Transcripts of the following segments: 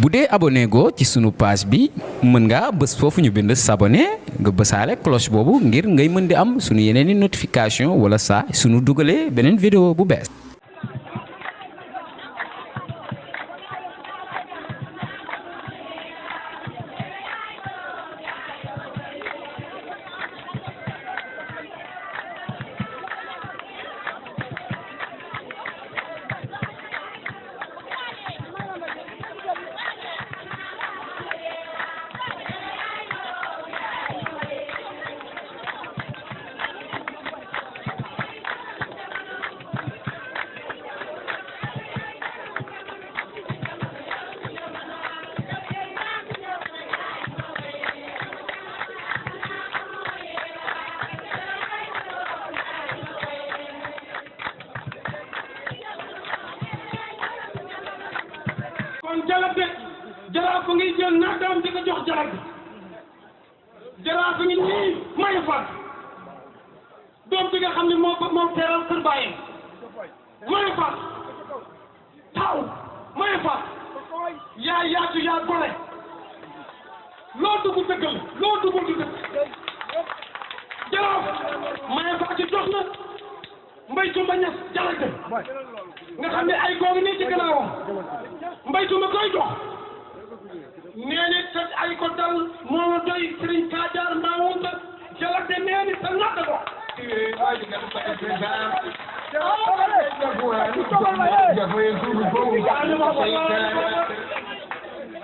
bu dee abonné go ci sunu page bi mën nga bës foofu ñu bind s'abonner nga bësaale cloche boobu ngir ngay mën di am sunu yeneeni notification wala saa sunu dugalee beneen vidéo bu bees. kon jalab de jaraaf fa ngi jël na doom di ko jox jalab bi jaraaf fa ngi nii mayu fat doom bi nga xam ne moo teeral kër bàyyi mayu fat taw mayu fat yaa yaatu yaa gole loo dugg dëggal loo dugg du dëgg jaraaf mayu fat ci jox na mbay tumba ñas jalab de nga xam ne ay googu nii ci gannaawam mbay tuma koy jox nee ni te ay ko dal moo doy Serigne Kadiar Maounta jalate nee ni sa natt ko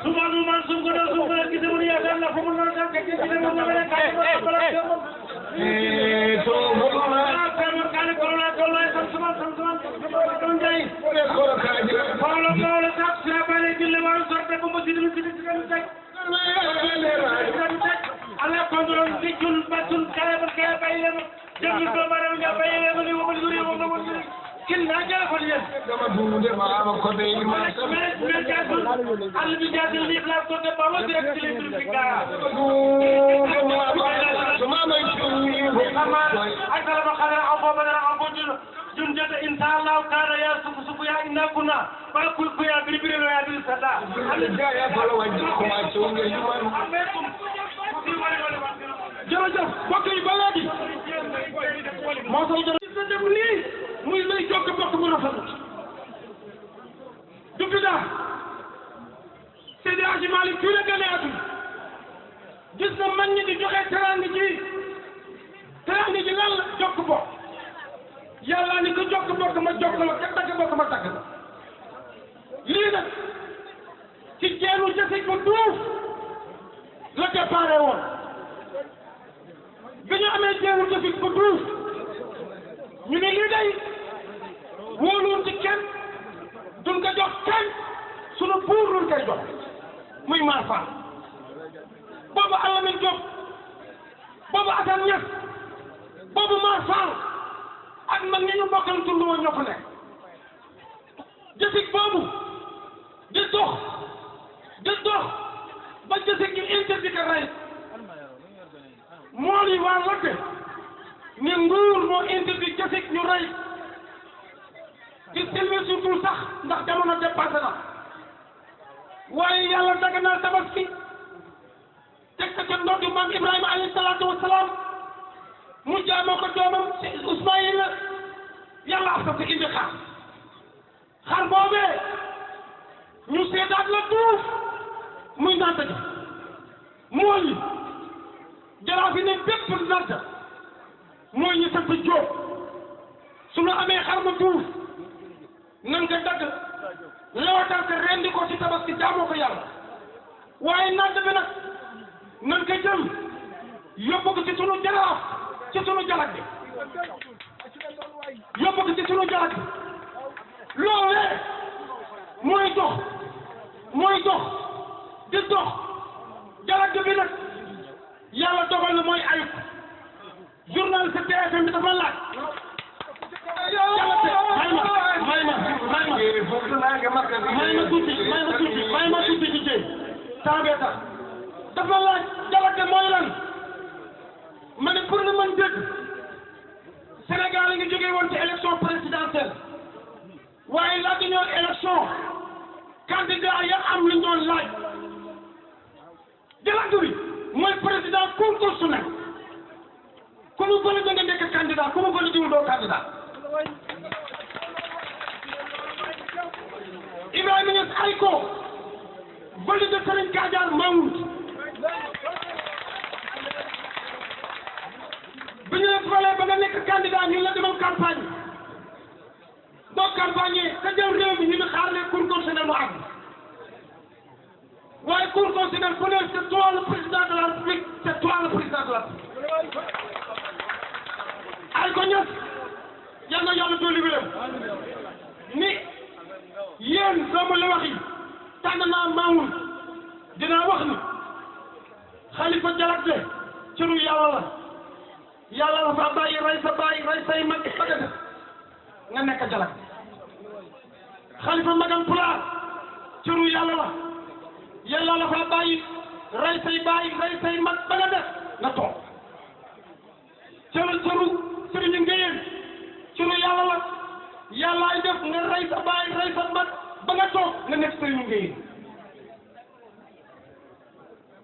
suma nu man sum ko do sum ko gise mu yaakaar na fu mu na ka gise mu na la ka so mo na ka mo kale ko la ko la sam suma don jay Paulo Paulo sax sa bale dille waru sorte ko mo sidul sidul kan tek ala ko do dikul batul kala ba kala bayle mo jël do maram nga bayle mo ni mo duri mo mo kin na jara ko yen dama dunde ma am ko be ma al bi jadil ni place ko de bawo direct ci l'électrifica suma may tuni ay kala ba xala am bo ba am bo jun jata inshallah kana ya suku ya inna kunna ba ku ya biri no ya bil sada al ya falo wajji ko ma chonge yuman jërëjëf mbokk yi ba léegi moo tax jërëjëf sa dem nii muy lay jokk mbokk mu rafet du bida Seydi Hadji Malick fii la gane àdduna gis na mag ñi di joxe teraanga ji lan la jokk bokk yàlla ni ko jokk bokk ma jokk la ka dagg bokk ma dagg la lii nag ci jeenu jësig bu duuf la déparé woon bi ñu amee jeenu jësig bu duuf ñu ne lii day wóoluwul ci kenn duñ ko jox kenn sunu buur luñ koy jox muy Maar Fall boobu Alamine Diop boobu Assane Niass boobu Maar Fall ak mag ñi ñu bokkal tund woon ñoo fa nekk jësig boobu di dox ba jësig ñu interdit ko rey moo li waa Lodde ni nguur moo interdit jësig ñu rey di silmi surtout sax ndax jamono dépassé na waaye yàlla daganal tabaski teg ko ca ndoddu maam Ibrahima alayhi salaatu wa salaam mu jaamoo ko doomam Ismaïla yàlla af ko indi xar boobee ñu seetaat la duuf muy nanta ja mooy jaraaf yi ne bépp nanta mooy ñu sant Jóob su ñu amee xar ma duuf nan nga dagg lewatal ko rendi ko ci tabaski jaamoo ko yàlla waaye nanta bi nag nan ko jël yóbbu ko ci sunu jaraaf ci sunu jalak bi yóbbu ko ci sunu jalak bi loolee mooy dox di dox jalak bi nag yàlla dogal na mooy ayib journaliste TFM bi dafa laaj may ma tuuti ci jéem temps bee tax dafa laaj jalak mooy lan ma ne pour nga mën dégg Sénégal yi nga jógee woon ci élection présidentielle waaye laaj ñoo élection candidat ya am lu ñu doon laaj validé nga nekk candidat ku mu validé wul doo candidat Ibrahima Niass ay ko validé Serigne Kadiar Mamoud bi ñu la falee ba nga nekk candidat ñu la demal campagne boo campagne ka jël réew mi ñu ngi xaar ne cour constitutionnelle mu àgg waaye cour constitutionnelle ku ne c'est toi le président de la République c'est toi le président de la République ay ko Niass yal na yàlla dolli wéram ni yéen doomu la wax yi tànn naa Mamoud dinaa wax ni Khalifa Dialakte cëru yàlla la fa bàyyi rey sa bàyyi rey say mag bëgg nga nekk Dialakte Khalifa Magam Pulaar cëru yàlla la fa bàyyi rey say bàyyi rey say mag bëgg def nga toog cëru sëriñu Ngéyeen cëru yàlla la yàllaay def nga rey sa bàyyi rey sa mag ba nga toog nga nekk sëriñu Ngéyeen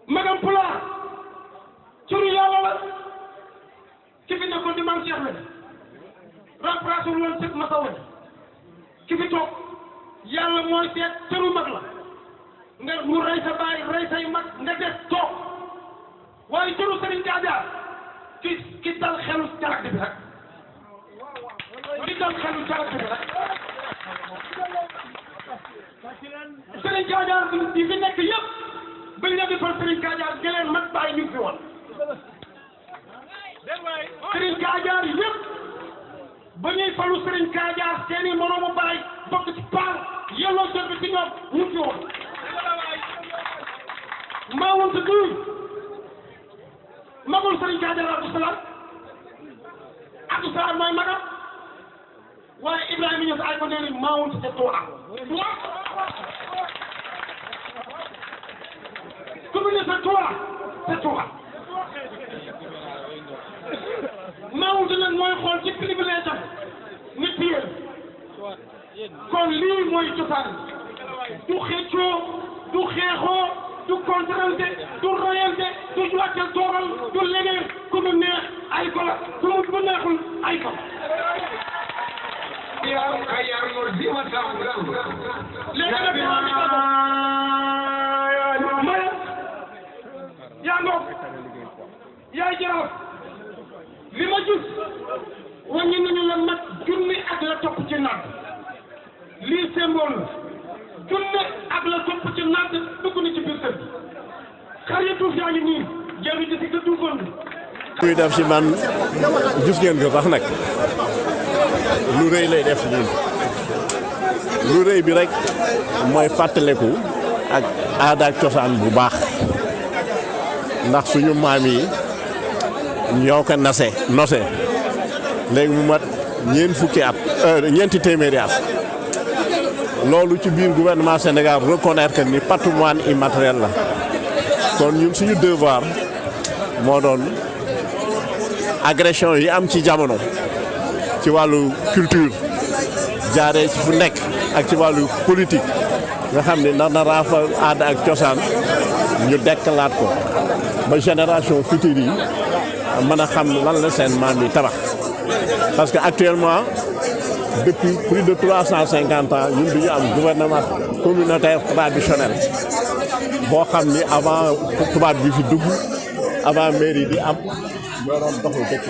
Magam Pulaar cëru yàlla la ki fi nekkoon di maam Cheikh la remplacé wu woon sëg Masawa ki fi toog yàlla mooy seet cëru mag la nga mu rey sa baay rey say mag nga des toog waaye cëru Serigne Kadiar ki dal xelu Dialakte bi rek ki dal xelu Dialakte bi rek Serigne Kadiar bi fi nekk yëpp bañ la defal Serigne Kadiar gëleen mag baay ñu fi woon Serigne Kadiar yëpp ba ñuy falu Serigne Kadiar seeni moroomu baay bokk ci paar yelloo jot bi ci ñoom ñu fi woon Mamoud Ndour magul Serigne Kadiar Abdou Salam mooy magam waaye Ibrahima Niass ay ko nee ni Mamoud c'est toi commune c'est toi Mamoud nag mooy xool ci privilège am ni pire kon lii mooy cosaan du xëccoo du xeexoo du contrante du royante du wàccal toogal du leneen ku mu neex ay ko la ku mu neexul ay ko yaa ngoog yaay jaraaf li ma gis wàññi nañu la mat junni ak la topp ci natt lii symbole junni ak la topp ci natt dugg na ci biir kër gi xar ya tuuf yaa ngi nii jëri ji si ka tuufoon bi muy def ci man gis ngeen ko sax nag lu rëy lay def lii lu rëy bi rek mooy fàttaleku ak aada ak cosaan bu baax ndax suñu maam yi ñoo ko nose léegi mu mat ñeenti téeméeri at loolu ci biir gouvernement Sénégal reconnaître que ni patrimoine immatériel la kon ñun suñu devoir moo doon agression yi am ci jamono ci wàllu culture jaaree ci fu nekk ak ci wàllu politique nga xam ne nar na raafa aada ak cosaan ñu dekkalaat ko ba génération future yi mën a xam lan la seen maam yi tabax parce que actuellement depuis plus de 350 ans ñun duñu am gouvernement communautaire traditionnel boo xam ni avant tubaab bi fi dugg avant mairie di am ñoo doon doxal dëkk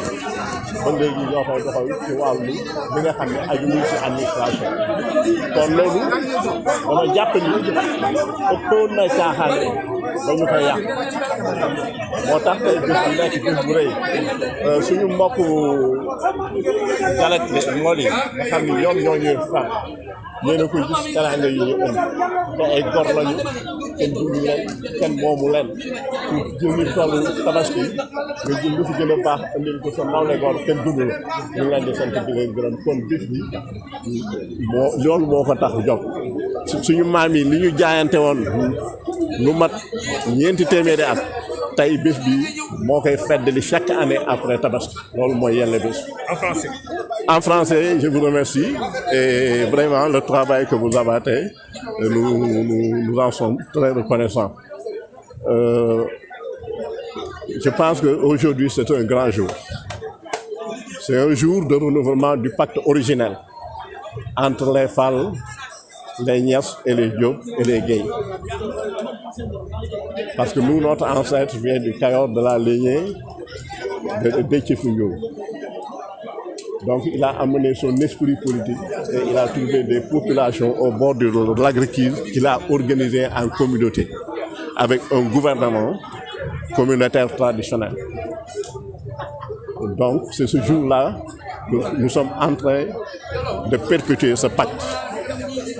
ba léegi ñoo koy doxal ci wàllu li nga xam ne aju muy ci administration kon loolu dama jàpp ni ëppoon na caaxaan ba ñu koy yàq moo tax tey bés bu nekk bés bu rëy suñu mbokk Dialakte Ngol yi nga xam ni ñoom ñoo ñuy far yéen a koy gis teraanga yi ñu ëmb te ay gor lañu kenn dundu leen kenn moomu leen ñu jël tollu tabaski nga jël lu fi gën a baax andil ko sa nawle gor kenn dundu la ñu ngi leen di sant di leen gërëm kon bés bi loolu moo ko tax jóg suñu maam yi li ñu jaayante woon lu mat ñeenti téeméeri at tey bés bi moo koy feddali chaque année après tabaski loolu mooy yelle bés. En français. En français, je vous remercie et vraiment le travail que vous avez fait, nous en sommes très reconnaissants. Je pense qu'aujourd'hui c'est un grand jour. C'est un jour de renouvellement du pacte originel entre les Fall, les Niass et les Diop et les Gueye. Parce que nous, notre ancêtre vient du Kayor, de la lignée de Déthié-Foundiougne. Donc il a amené son esprit politique et il a trouvé des populations au bord de l'agriculture qu'il a organisé en communauté avec un gouvernement communautaire traditionnel. Donc c'est ce jour-là que nous sommes en train de perpétuer ce pacte.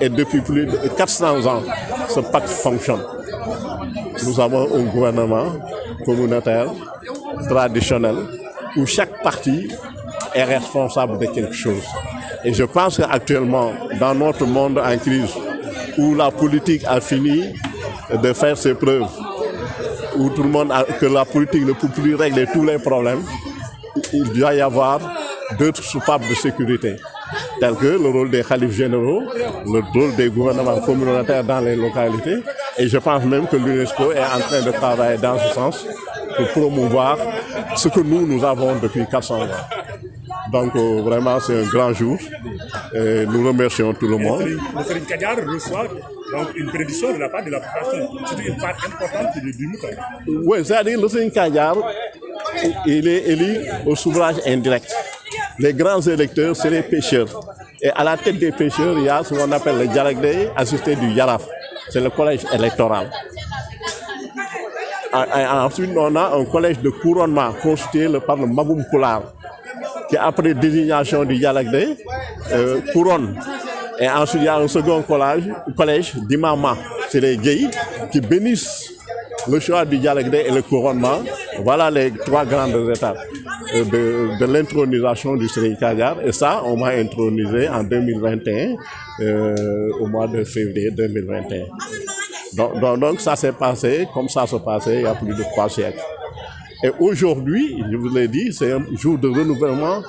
Et depuis plus de 400 ans, ce pacte fonctionne. Nous avons un gouvernement communautaire traditionnel où chaque parti est responsable de quelque chose. Et je pense qu'actuellement, dans notre monde en crise, où la politique a fini de faire ses preuves, où tout le monde que la politique ne peut plus régler tous les problèmes, il doit y avoir d'autres soupapes de sécurité, tels que le rôle des khalifes généraux, le rôle des gouvernements communautaires dans les localités. Et je pense même que l'UNESCO est en train de travailler dans ce sens pour promouvoir ce que nous avons depuis 400 ans. Donc vraiment c'est un grand jour et nous remercions tout le monde. Le Serigne Kadiar reçoit donc une bénédiction de la part de la population. C'est une part importante du mouton. Oui, c'est-à-dire le Serigne Kadiar, il est élu au suffrage indirect. Les grands électeurs, c'est les pêcheurs. Et à la tête des pêcheurs, il y a ce qu'on appelle le Dialagdé, assisté du Yaraf. C'est le collège électoral. Ensuite, on a un collège de couronnement constitué par le Magoum Poular, qui après désignation du Dialagdé, couronne. Et ensuite, il y a un second collège d'Imama, c'est les Gueye, qui bénissent le choix du Dialagdé et le couronnement. Voilà les trois grandes étapes de l'intronisation du Serigne Kadiar. Et ça, on m'a intronisé en 2021, au mois de février 2021. Donc ça s'est passé comme ça se passait il y a plus de 3 siècles. Et aujourd'hui, je vous l'ai dit, c'est un jour de renouvellement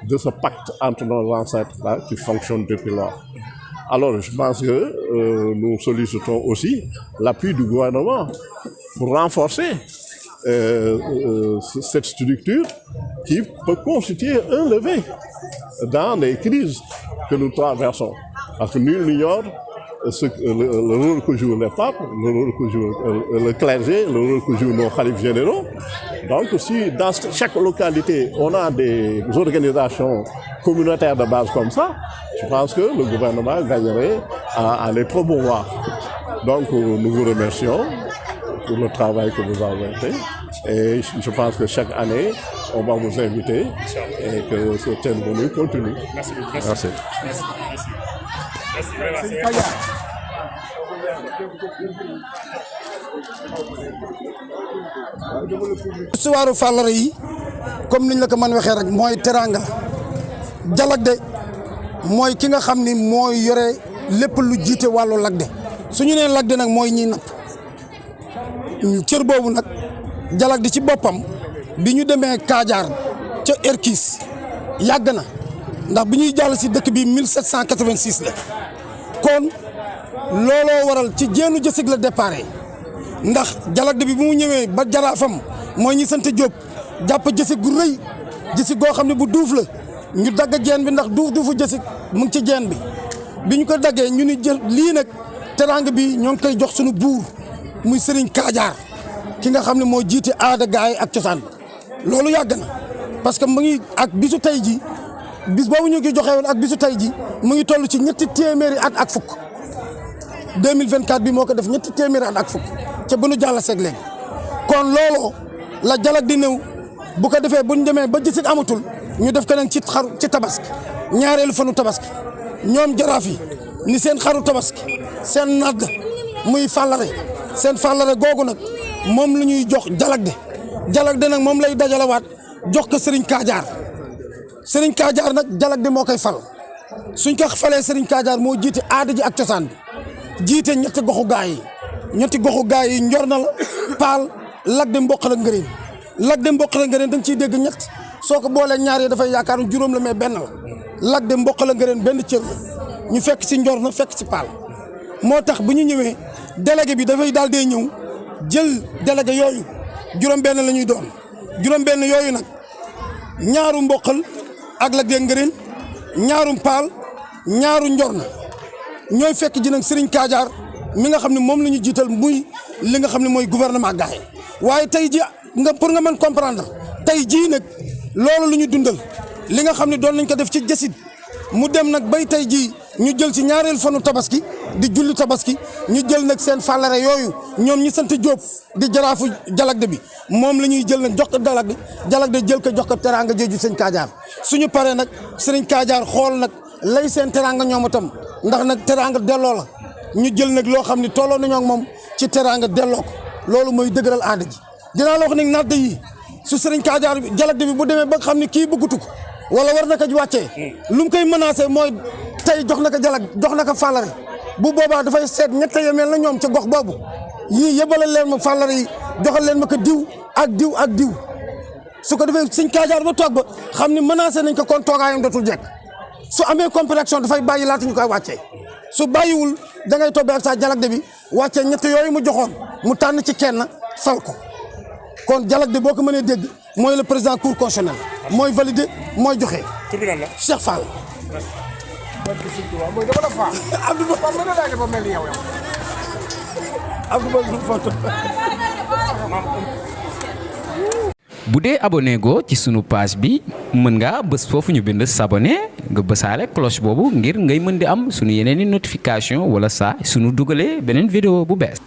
de ce pacte entre nos ancêtres-là qui fonctionne depuis lors. Alors je pense que nous sollicitons aussi l'appui du gouvernement pour renforcer cette structure qui peut constituer un levier dans les crises que nous traversons. Parce que nul n'ignore le rôle que jouent les papes, le rôle que joue le clergé, le rôle que jouent nos khalifes généraux. Donc si dans chaque localité on a des organisations communautaires de base comme ça, je pense que le gouvernement gagnerait à les promouvoir. Donc nous vous remercions pour le travail que vous avez fait. Et je pense que chaque année, on va vous inviter et que ce thème continue. Merci beaucoup. Merci. Suwaaru Fallare yi comme niñ la ko mën waxee rek mooy teranga Dialagdé mooy ki nga xam ni mooy yore lépp lu jiite wàllu Lagdé su ñu nee Lagdé nag mooy ñiy napp cër boobu nag Dialagdé ci boppam bi ñu demee Kadiar ca Erkis yàgg na ndax bi ñuy jàll si dëkk bi 1786 la kon looloo waral ci jéenu jësig la déparé ndax Dialagdé bi bu mu ñëwee ba jaraafam mooy ñi sant Diop jàpp jësig gu rëy jësig goo xam ne bu duuf la ñu dagg jeen bi ndax duufu jësig mu ngi ci jeen bi ñu ko daggee ñu ni jël lii nag teranga bi ñoo ngi koy jox suñu buur muy Serigne Kadiar ki nga xam ne moo jiite aada gaay ak cosaan loolu yàgg na parce que mu ngi ak bisu tey ji bis boobu ñu ngi joxe woon ak bisu tey ji mu ngi toll ci ñetti téeméeri at ak fukk 2024 bi moo ko def ñetti téeméeri at ak fukk ca bu nu jàll seeg léegi kon looloo la Dialagdé néew bu ko defee bu ñu demee ba jësit amatul ñu def ko nag ci xaru ci tabaski ñaareelu fanu tabaski ñoom jaraaf yi ni seen xaru tabaski seen nadd muy Fallare seen Fallare googu nag moom la ñuy jox Dialagdé nag moom lay dajalewaat jox ko Serigne Kadiar Serigne Kadiar nag Dialagdé moo koy fal suñ ko falee Serigne Kadiar moo jiite aada ji ak cosaan bi jiite ñetti goxu gaay yi njor na la Paal Lagdé mboq la ngëriñ Lagdé mboq la ngëriñ da nga ciy dégg ñett soo ko boolee ñaar yi dafay yaakaar juróom la mais benn la Lagdé mboq la ngëriñ benn cër la ñu fekk si njor na fekk si Paal moo tax bu ñu ñëwee délégué bi dafay daal dee ñëw jël délégué yooyu juróom benn la ñuy doon juróom benn yooyu nag ñaaru mboqal ak Lac de Ngëreen ñaarum paal ñaaru njorna ñooy fekk ji nag Serigne Kadiar mi nga xam ne moom la ñu jiital muy li nga xam ne mooy gouvernement gaxe waaye tey ji pour nga mën comprendre tey jii nag loolu lu ñu dundal li nga xam ne doon nañ ko def ci jësit mu dem nag bay tey jii ñu jël ci ñaareel fanu tabaski di julli tabaski ñu jël nag seen fàllare yooyu ñoom ñi sant Diop di jaraafu Jalagde bi moom la ñuy jël nag jox ko Jalagde jël ko jox ko teraanga jooju sëñ Kadiar suñu paree nag sëriñ Kadiar xool nag lay seen teraanga ñoom itam ndax nag teraanga delloo la ñu jël nag loo xam ne tolloo nañoo ak moom ci teraanga delloo ko loolu mooy dëgëral aada ji dinaa la wax nag naat yi su sëriñ Kadiar Jalagde bi bu demee ba xam ne kii bëggutu ko wala war na ko wàccee lu mu koy menacé mooy tey jox na ko jox na ko fàllare bu boobaa dafay seet ñett ya mel na ñoom ca gox boobu yii yëbalal leen ma fàllare yi joxal leen ma ko diw ak diw ak diw su ko defee sëñ Kadiar ba toog ba xam ne menacé nañ ko kon toogaayam dootul jekk su amee compréhension dafay bàyyi laata ñu koy wàccee su bàyyiwul da ngay toog ak sa Jalagde bi wàccee ñett yooyu mu joxoon mu tànn ci kenn fal ko kon Jalagde boo ko mënee dégg mooy le président cour constitutionnel mooy validé mooy joxe. tribunal la Cheikh Fall. mooy dama la faa. Abdou Ba mën na daal mel ni yow. Abdou Ba du foto. bu dee abonné go ci sunu page bi mën ngaa bës foofu ñu bind s'abonner nga bësaale cloche boobu ngir ngay mën di am sunu yeneen i notification wala saa sunu dugalee beneen vidéo bu bees.